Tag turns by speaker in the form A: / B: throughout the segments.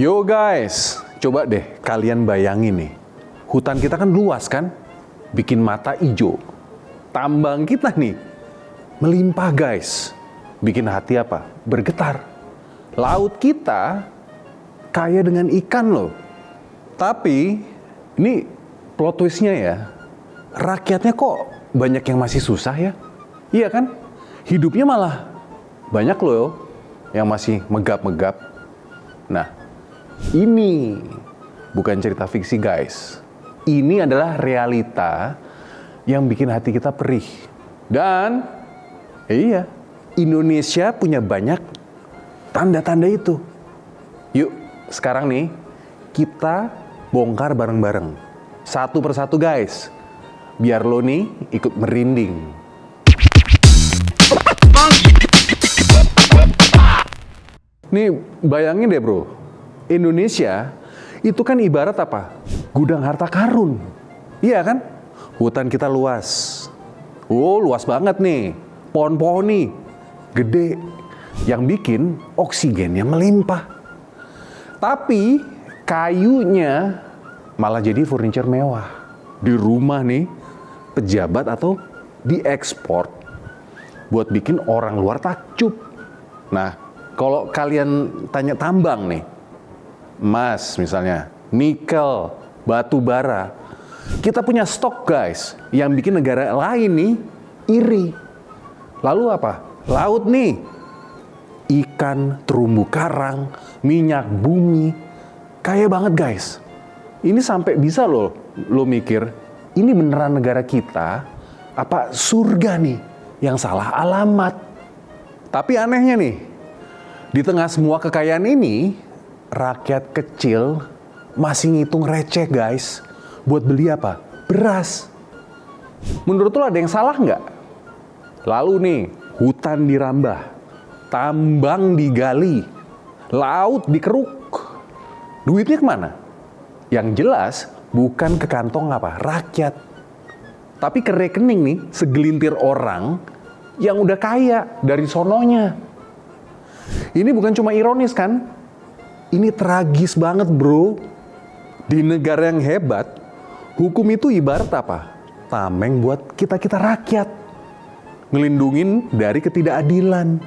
A: Yo guys, coba deh kalian bayangin nih. Hutan kita kan luas kan? Bikin mata ijo. Tambang kita nih melimpah guys. Bikin hati apa? Bergetar. Laut kita kaya dengan ikan loh. Tapi ini plot twistnya ya. Rakyatnya kok banyak yang masih susah ya? Iya kan? Hidupnya malah banyak loh yang masih megap-megap. Nah, ini bukan cerita fiksi guys. Ini adalah realita yang bikin hati kita perih. Dan iya, Indonesia punya banyak tanda-tanda itu. Yuk, sekarang nih kita bongkar bareng-bareng. Satu persatu guys. Biar lo nih ikut merinding. Nih bayangin deh bro, Indonesia itu kan ibarat apa? Gudang harta karun. Iya kan? Hutan kita luas. Oh luas banget nih. Pohon-pohon nih gede. Yang bikin oksigennya melimpah. Tapi kayunya malah jadi furniture mewah. Di rumah nih, pejabat atau diekspor buat bikin orang luar takjub. Nah, kalau kalian tanya tambang nih, emas misalnya, nikel, batu bara, kita punya stok guys yang bikin negara lain nih iri. Lalu apa? Laut nih, ikan, terumbu karang, minyak bumi, kaya banget guys. Ini sampai bisa lo mikir, ini beneran negara kita, apa surga nih yang salah alamat. Tapi anehnya nih, di tengah semua kekayaan ini, rakyat kecil masih ngitung receh guys, buat beli apa? Beras. Menurut lo ada yang salah nggak? Lalu nih, hutan dirambah, tambang digali, laut dikeruk. Duitnya kemana? Yang jelas bukan ke kantong apa? Rakyat. Tapi ke rekening nih segelintir orang yang udah kaya dari sononya. Ini bukan cuma ironis kan? Ini tragis banget bro. Di negara yang hebat, hukum itu ibarat apa? Tameng buat kita-kita rakyat. Ngelindungin dari ketidakadilan.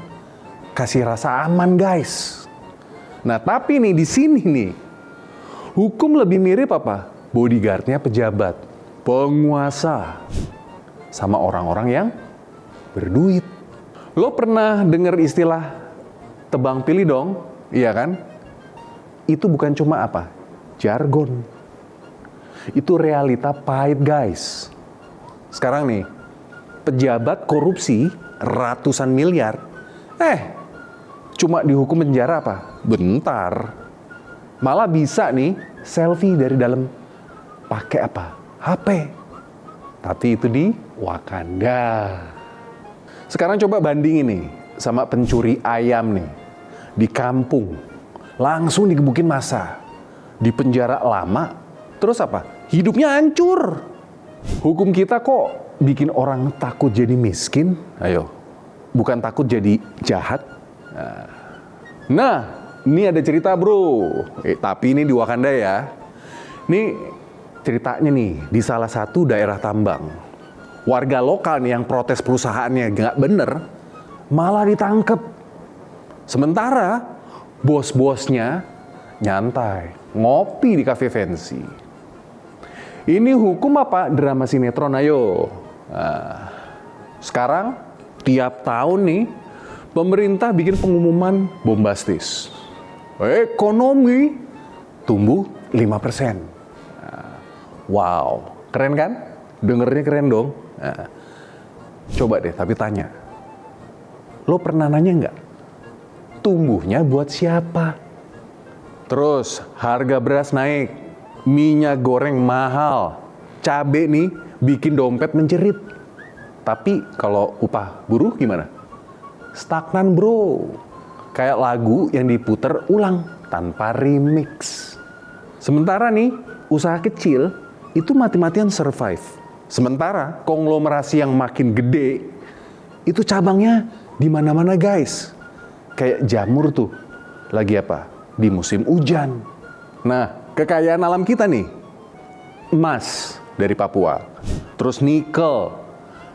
A: Kasih rasa aman guys. Nah tapi nih di sini nih, hukum lebih mirip apa? Bodyguardnya pejabat, penguasa, sama orang-orang yang berduit. Lo pernah dengar istilah tebang pilih dong? Iya kan? Itu bukan cuma apa? Jargon. Itu realita pahit guys. Sekarang nih, pejabat korupsi ratusan miliar, cuma dihukum penjara apa? Bentar. Malah bisa nih selfie dari dalam pakai apa? HP. Tapi itu di Wakanda. Sekarang coba bandingin nih sama pencuri ayam nih di kampung. Langsung digebukin massa. Di penjara lama. Terus apa? Hidupnya hancur. Hukum kita kok bikin orang takut jadi miskin? Ayo. Bukan takut jadi jahat. Nah, ini ada cerita bro. Tapi ini di Wakanda ya. Ini ceritanya nih di salah satu daerah tambang. Warga lokal nih yang protes perusahaannya nggak bener, malah ditangkep. Sementara bos-bosnya nyantai, ngopi di kafe fancy. Ini hukum apa? Drama sinetron, ayo. Nah, sekarang tiap tahun nih pemerintah bikin pengumuman bombastis. Ekonomi tumbuh 5%. Wow, keren kan? Dengernya keren dong. Nah, coba deh, tapi tanya. Lo pernah nanya nggak? Tumbuhnya buat siapa? Terus harga beras naik, minyak goreng mahal, cabe nih bikin dompet menjerit. Tapi kalau upah buruh gimana? Stagnan bro. Kayak lagu yang diputer ulang tanpa remix. Sementara nih, usaha kecil itu mati-matian survive. Sementara konglomerasi yang makin gede itu cabangnya di mana-mana guys. Kayak jamur tuh. Lagi apa? di musim hujan. Nah, kekayaan alam kita nih, emas dari Papua, terus nikel,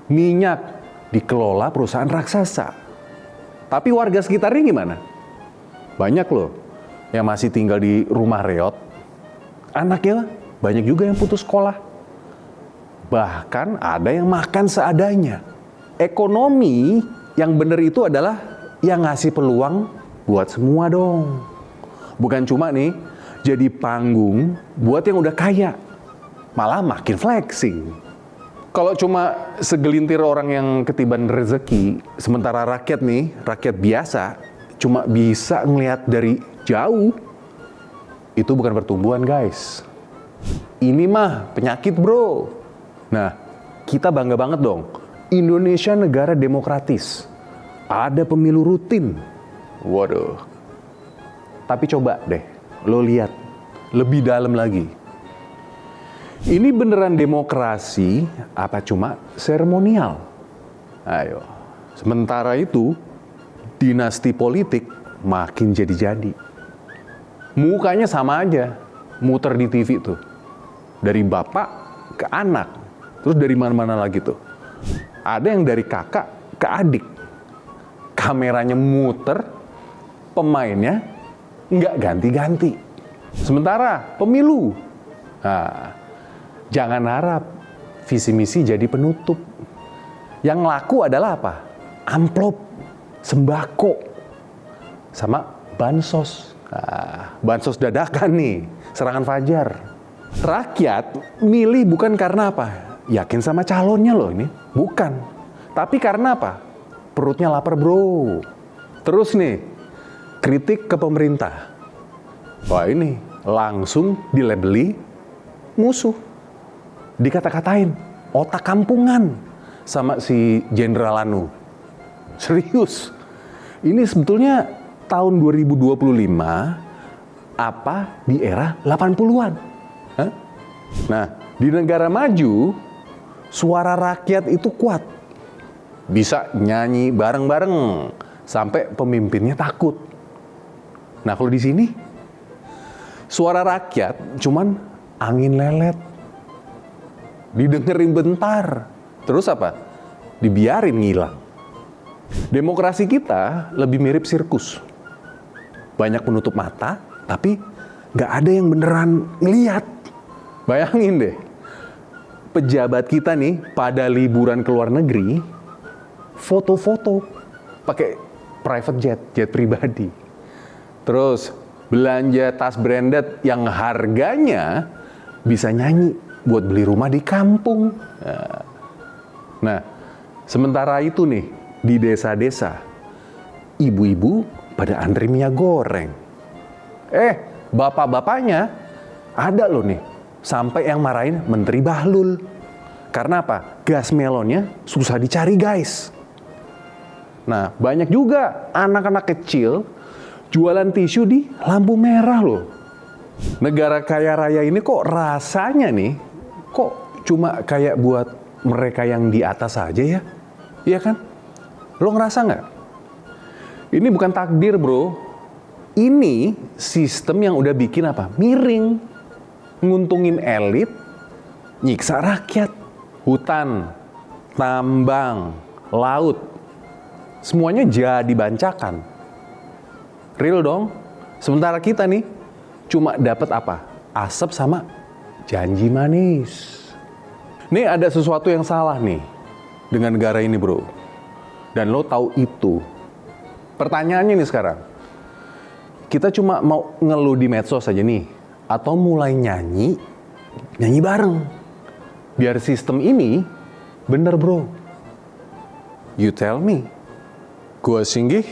A: minyak dikelola perusahaan raksasa. Tapi warga sekitarnya gimana? Banyak loh yang masih tinggal di rumah reot. Anaknya banyak juga yang putus sekolah. Bahkan ada yang makan seadanya. Ekonomi yang benar itu adalah yang ngasih peluang buat semua dong. Bukan cuma nih jadi panggung buat yang udah kaya. Malah makin flexing. Kalau cuma segelintir orang yang ketiban rezeki, sementara rakyat nih, rakyat biasa, cuma bisa ngelihat dari jauh, itu bukan pertumbuhan guys. Ini mah penyakit bro. Nah, kita bangga banget dong. Indonesia negara demokratis. Ada pemilu rutin. Waduh. Tapi coba deh, lo lihat lebih dalam lagi. Ini beneran demokrasi apa cuma seremonial? Ayo. Sementara itu, dinasti politik makin jadi-jadi. Mukanya sama aja, muter di TV tuh. Dari bapak ke anak, terus dari mana-mana lagi tuh. Ada yang dari kakak ke adik. Kameranya muter, pemainnya nggak ganti-ganti. Sementara pemilu, nah, jangan harap visi misi jadi penutup. Yang laku adalah apa? Amplop, sembako, sama bansos. Nah, bansos dadakan nih, serangan fajar. Rakyat milih bukan karena apa? Yakin sama calonnya loh ini. Bukan. Tapi karena apa? Perutnya lapar bro. Terus nih, kritik ke pemerintah. Wah ini langsung dilabeli musuh. Dikata-katain otak kampungan sama si Jenderal Anu. Serius. Ini sebetulnya tahun 2025 apa di era 80-an. Hah? Nah, di negara maju suara rakyat itu kuat. Bisa nyanyi bareng-bareng sampai pemimpinnya takut. Nah, kalau di sini suara rakyat cuman angin lelet. Didengerin bentar. Terus apa? Dibiarin ngilang. Demokrasi kita lebih mirip sirkus. Banyak penutup mata, tapi nggak ada yang beneran ngeliat. Bayangin deh, pejabat kita nih pada liburan ke luar negeri, foto-foto pakai private jet, jet pribadi. Terus belanja tas branded yang harganya bisa nyanyi buat beli rumah di kampung. Nah, sementara itu nih di desa-desa, ibu-ibu pada antri minyak goreng. Bapak-bapaknya ada loh nih, sampai yang marahin Menteri Bahlul. Karena apa? Gas melonnya susah dicari guys. Nah, banyak juga anak-anak kecil jualan tisu di lampu merah loh. Negara kaya raya ini kok rasanya nih, kok cuma kayak buat mereka yang di atas aja ya? Iya kan? Lo ngerasa nggak? Ini bukan takdir bro. Ini sistem yang udah bikin apa? Miring. Nguntungin elit, nyiksa rakyat. Hutan, tambang, laut. Semuanya jadi bancakan. Real dong. Sementara kita nih cuma dapat apa? Asap sama janji manis. Nih ada sesuatu yang salah nih dengan negara ini bro. Dan lo tahu itu. Pertanyaannya nih sekarang. Kita cuma mau ngeluh di medsos aja nih. Atau mulai nyanyi bareng. Biar sistem ini bener bro. You tell me. Gua Singgih.